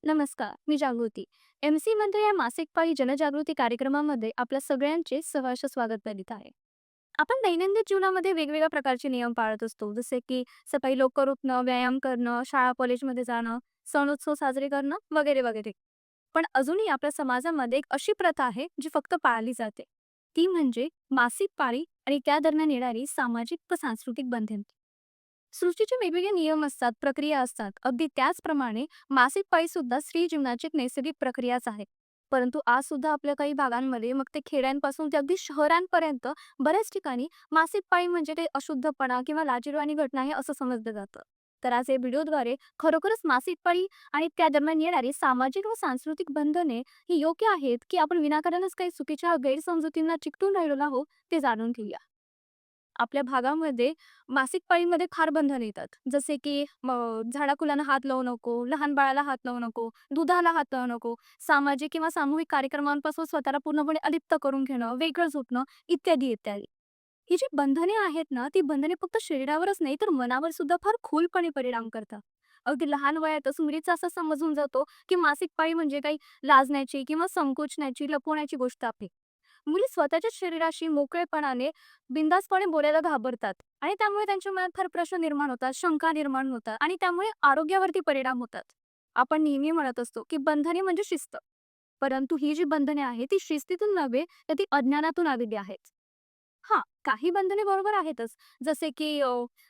नमस्कार, मी जागृती. एमसी मध्ये या मासिक पाळी जनजागृती कार्यक्रमामध्ये आपल्या सगळ्यांचे सहर्ष स्वागत करीत आहे. आपण दैनंदिन जीवनामध्ये वेगवेगळ्या प्रकारचे नियम पाळत असतो, जसे की सकाळी लवकर उठणं, व्यायाम करणं, शाळा कॉलेजमध्ये जाणं, सण उत्सव साजरे करणं वगैरे वगैरे. पण अजूनही आपल्या समाजामध्ये एक अशी प्रथा आहे जी फक्त पाळली जाते. ती म्हणजे मासिक पाळी आणि त्या दरम्यान येणारी सामाजिक व सांस्कृतिक बंधने. सृष्टीचे वेगवेगळे नियम असतात, प्रक्रिया असतात. अगदी त्याचप्रमाणे मासिक पाळी सुद्धा स्त्री जीवनाची एक नैसर्गिक प्रक्रियाच आहे. परंतु आज सुद्धा आपल्या काही भागांमध्ये, मग ते खेड्यांपासून ते अगदी शहरांपर्यंत बऱ्याच ठिकाणी मासिक पाळी म्हणजे ते अशुद्धपणा किंवा लाजिरवाणी घटना आहे असं समजलं जातं. तर आज या व्हिडिओद्वारे खरोखरच मासिक पाळी आणि त्या दरम्यान येणारी सामाजिक व सांस्कृतिक बंधने ही योग्य आहेत, की आपण विनाकारणच काही चुकीच्या गैरसमजुतींना चिकटून राहिलो आहोत ते जाणून घेऊया. आपल्या भागामध्ये मासिक पाळीमध्ये फार बंधन येतात. जसे की झाडाकुलाला हात लावू नको, लहान बाळाला हात लावू नको, दुधाला हात लावू नको, सामाजिक किंवा सामूहिक कार्यक्रमांपासून स्वतःला पूर्णपणे अलिप्त करून घेणं, वेगळं झोपणं इत्यादी, इत्यादी. ही जी बंधने आहेत ना, ती बंधने फक्त शरीरावरच नाही तर मनावर सुद्धा फार खोलपणे परिणाम करतात. अगदी लहान वयातच मुलीचा असा समजून जातो, की मासिक पाळी म्हणजे काही लाजण्याची किंवा संकोचण्याची, लपवण्याची गोष्ट आहे. मुली स्वतःच्या शरीराशी मोकळेपणाने, बिनधास्तपणे बोलायला घाबरतात आणि त्यामुळे त्यांच्या मनात फार प्रश्न निर्माण होतात, शंका निर्माण होतात आणि त्यामुळे आरोग्यावरती परिणाम होतात. आपण नेहमी म्हणत असतो, की बंधने म्हणजे शिस्त. परंतु ही जी बंधने आहेत, ती शिस्तीतून नव्हे, तर ती अज्ञानातून आलेली आहेत. हां, काही बंधने बरोबर आहेतच. जसे की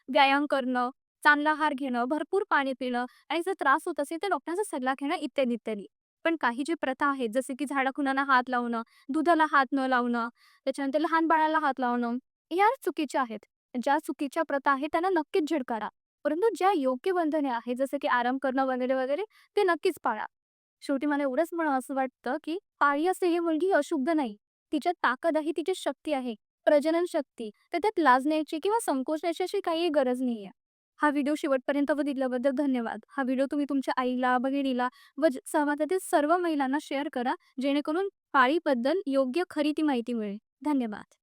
व्यायाम करणं, चांगला आहार घेणं, भरपूर पाणी पिणं आणि जर त्रास होत असेल तर डॉक्टरांचा सल्ला घेणं इत्यादी, इत्यादी. पण काही जी प्रथा आहेत, जसे की झाडाखुणांना हात लावणं, दुधाला हात न लावणं, त्याच्यानंतर लहान बाळाला हात लावणं, ह्या चुकीच्या आहेत. ज्या चुकीच्या प्रथा आहेत त्यांना नक्कीच झिडकारा. परंतु ज्या योग्य बंधने आहेत, जसं की आराम करणं वगैरे, वगैरे, ते नक्कीच पाळा. शेवटी मला एवढंच असं वाटतं, की पाळी असते ही मुलगी अशुद्ध नाही. तिच्यात ताकद आहे, तिची शक्ती आहे. प्रजनन शक्ती, तर त्यात लाजण्याची किंवा संकोचण्याची अशी काही गरज नाहीये. हा व्हिडिओ शेवटपर्यंत बघितल्याबद्दल धन्यवाद. हा व्हिडिओ तुम्ही तुमच्या आईला, बहिणीला व समाजातील सर्व महिलांना शेअर करा, जेणेकरून पाळीबद्दल योग्य खरी ती माहिती मिळेल. धन्यवाद.